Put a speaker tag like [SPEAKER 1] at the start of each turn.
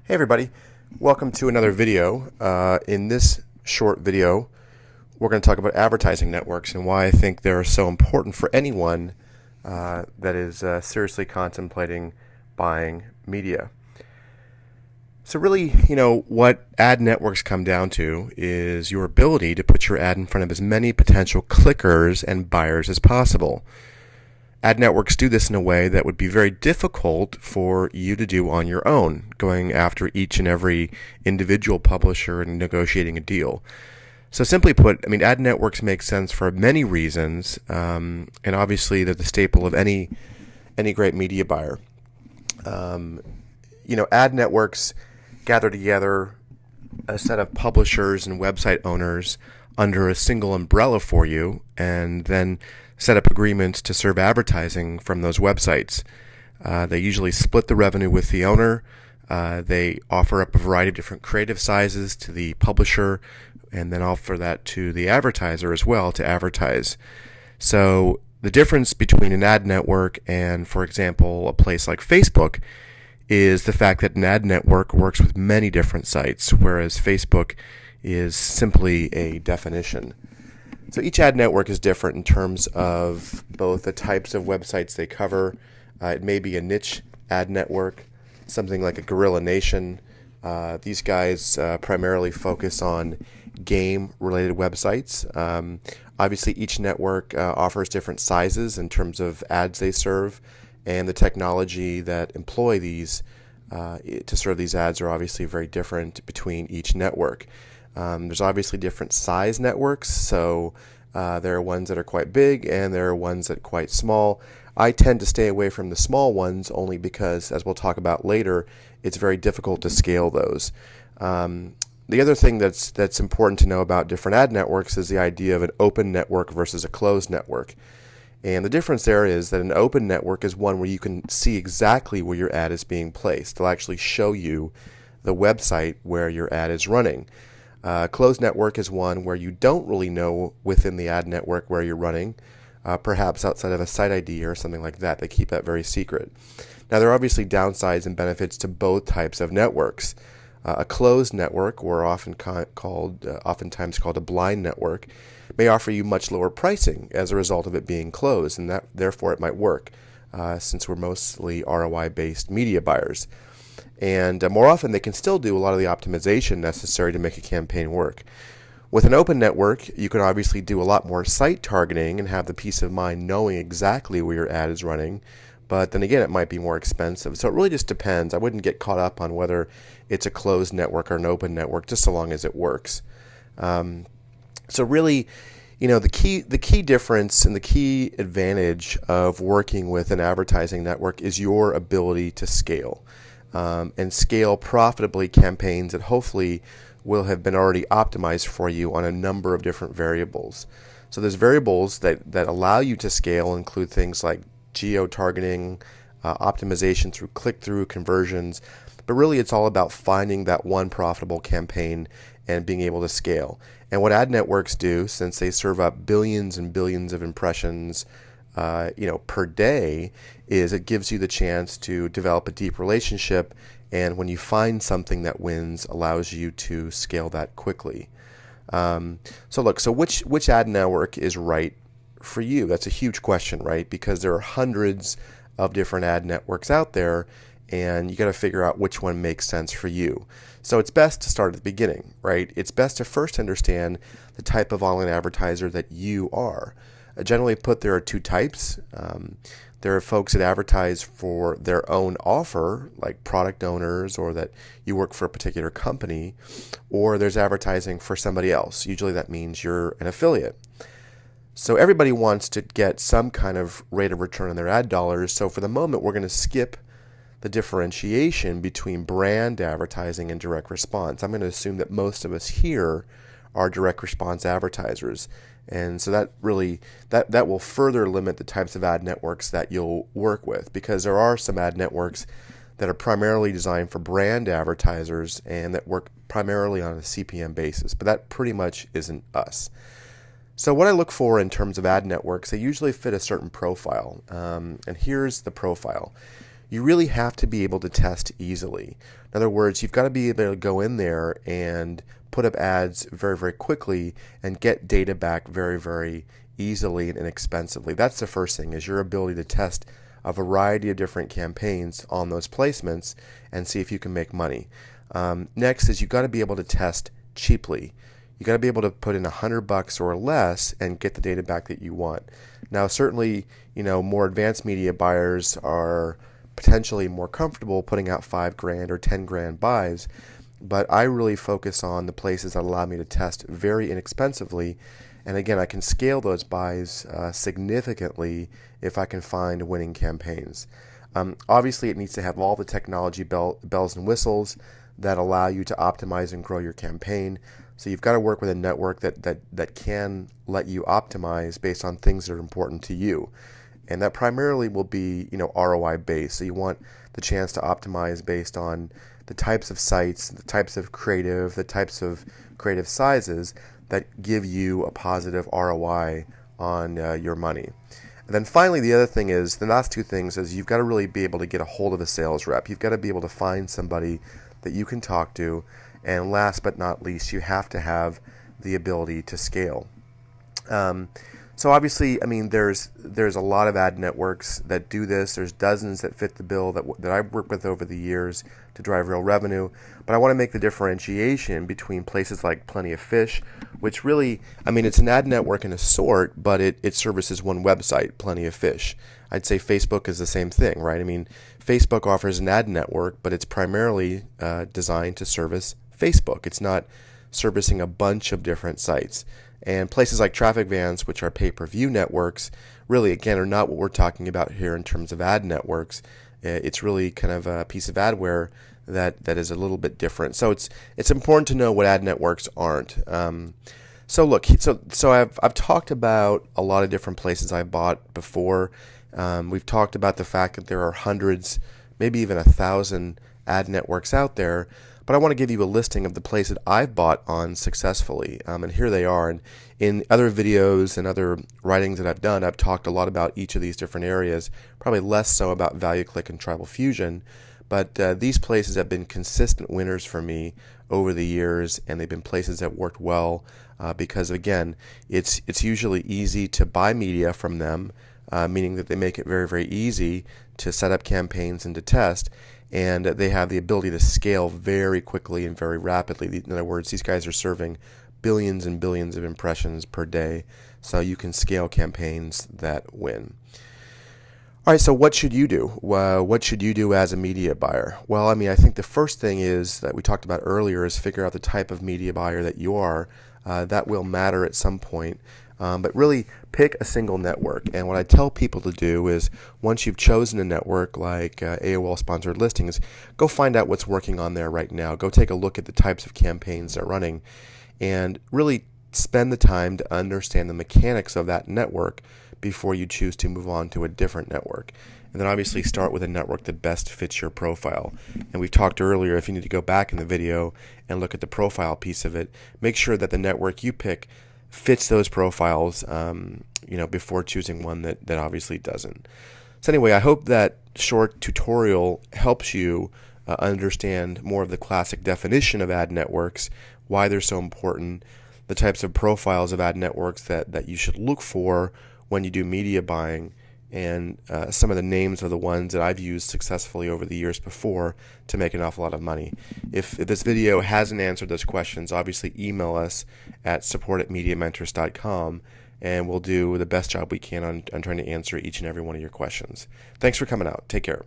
[SPEAKER 1] Hey everybody, welcome to another video. In this short video, we're going to talk about advertising networks and why I think they're so important for anyone that is seriously contemplating buying media. So really, what ad networks come down to is your ability to put your ad in front of as many potential clickers and buyers as possible. Ad networks do this in a way that would be very difficult for you to do on your own, going after each and every individual publisher and negotiating a deal. So simply put, ad networks make sense for many reasons, and obviously they're the staple of any great media buyer. Ad networks gather together a set of publishers and website owners under a single umbrella for you, and then set up agreements to serve advertising from those websites. They usually split the revenue with the owner. They offer up a variety of different creative sizes to the publisher and then offer that to the advertiser as well to advertise. So the difference between an ad network and, for example, a place like Facebook is the fact that an ad network works with many different sites, whereas Facebook is simply a definition. So each ad network is different in terms of both the types of websites they cover. It may be a niche ad network, something like a Gorilla Nation. These guys primarily focus on game-related websites. Obviously, each network offers different sizes in terms of ads they serve, and the technology that employ these to serve these ads are obviously very different between each network. There's obviously different size networks, so there are ones that are quite big and there are ones that are quite small. I tend to stay away from the small ones only because, as we'll talk about later, it's very difficult to scale those. The other thing that's important to know about different ad networks is the idea of an open network versus a closed network. And the difference there is that an open network is one where you can see exactly where your ad is being placed. They'll actually show you the website where your ad is running. Closed network is one where you don't really know within the ad network where you're running, perhaps outside of a site ID or something like that. They keep that very secret. Now, there are obviously downsides and benefits to both types of networks. A closed network, or oftentimes called a blind network, may offer you much lower pricing as a result of it being closed, and that therefore it might work, since we're mostly ROI-based media buyers. And more often, they can still do a lot of the optimization necessary to make a campaign work. With an open network, you can obviously do a lot more site targeting and have the peace of mind knowing exactly where your ad is running. But then again, it might be more expensive. So it really just depends. I wouldn't get caught up on whether it's a closed network or an open network, just so long as it works. So really, the key difference and the key advantage of working with an advertising network is your ability to scale. And scale profitably campaigns that hopefully will have been already optimized for you on a number of different variables. So there's variables that allow you to scale include things like geo-targeting, optimization through click-through conversions, but really it's all about finding that one profitable campaign and being able to scale. And what ad networks do, since they serve up billions and billions of impressions per day, is it gives you the chance to develop a deep relationship, and when you find something that wins, allows you to scale that quickly. So which ad network is right for you? That's a huge question, right? Because there are hundreds of different ad networks out there, and you got to figure out which one makes sense for you. So it's best to start at the beginning, right? It's best to first understand the type of online advertiser that you are. Generally put, there are two types. There are folks that advertise for their own offer, like product owners, or that you work for a particular company, or there's advertising for somebody else. Usually that means you're an affiliate. So everybody wants to get some kind of rate of return on their ad dollars. So for the moment, we're going to skip the differentiation between brand advertising and direct response. I'm going to assume that most of us here are direct response advertisers. And so that really that will further limit the types of ad networks that you'll work with, because there are some ad networks that are primarily designed for brand advertisers and that work primarily on a CPM basis, but that pretty much isn't us. So what I look for in terms of ad networks, they usually fit a certain profile, and here's the profile. you really have to be able to test easily. In other words, you've got to be able to go in there and put up ads very, very quickly and get data back very, very easily and inexpensively. That's the first thing, is your ability to test a variety of different campaigns on those placements and see if you can make money. Next is you've got to be able to test cheaply. You got to be able to put in $100 or less and get the data back that you want. Now, certainly, more advanced media buyers are potentially more comfortable putting out $5,000 or $10,000 buys, but I really focus on the places that allow me to test very inexpensively. And again, I can scale those buys significantly if I can find winning campaigns. Obviously, it needs to have all the technology bells and whistles that allow you to optimize and grow your campaign. So you've got to work with a network that can let you optimize based on things that are important to you. And that primarily will be, ROI based. So you want the chance to optimize based on the types of sites, the types of creative, the types of creative sizes that give you a positive ROI on your money. And then finally, the other thing is, the last two things is you've got to really be able to get a hold of a sales rep. You've got to be able to find somebody that you can talk to. And last but not least, you have to have the ability to scale. So obviously, there's a lot of ad networks that do this. There's dozens that fit the bill that I've worked with over the years to drive real revenue. But I want to make the differentiation between places like Plenty of Fish, which really, it's an ad network in a sort, but it services one website, Plenty of Fish. I'd say Facebook is the same thing, right? Facebook offers an ad network, but it's primarily designed to service Facebook. It's not servicing a bunch of different sites. And places like Traffic Vans, which are pay-per-view networks, really, again, are not what we're talking about here in terms of ad networks. It's really kind of a piece of adware that is a little bit different. So it's important to know what ad networks aren't. So I've talked about a lot of different places I bought before. We've talked about the fact that there are hundreds, maybe even 1,000 ad networks out there. But I want to give you a listing of the places I've bought on successfully, and here they are. And in other videos and other writings that I've done, I've talked a lot about each of these different areas, probably less so about ValueClick and Tribal Fusion. But these places have been consistent winners for me over the years, and they've been places that worked well because, again, it's usually easy to buy media from them, meaning that they make it very, very easy to set up campaigns and to test. And they have the ability to scale very quickly and very rapidly. In other words, these guys are serving billions and billions of impressions per day, so you can scale campaigns that win. All right, so what should you do? What should you do as a media buyer? Well, I think the first thing is that we talked about earlier is figure out the type of media buyer that you are. That will matter at some point. But really pick a single network. And what I tell people to do is, once you've chosen a network like AOL Sponsored Listings, go find out what's working on there right now. Go take a look at the types of campaigns they're running and really spend the time to understand the mechanics of that network before you choose to move on to a different network. And then obviously start with a network that best fits your profile. And we've talked earlier, if you need to go back in the video and look at the profile piece of it, make sure that the network you pick fits those profiles, before choosing one that obviously doesn't. So anyway, I hope that short tutorial helps you understand more of the classic definition of ad networks, why they're so important, the types of profiles of ad networks that you should look for when you do media buying, and some of the names of the ones that I've used successfully over the years before to make an awful lot of money. If this video hasn't answered those questions, obviously email us at support@mediamentors.com, and we'll do the best job we can on trying to answer each and every one of your questions. Thanks for coming out. Take care.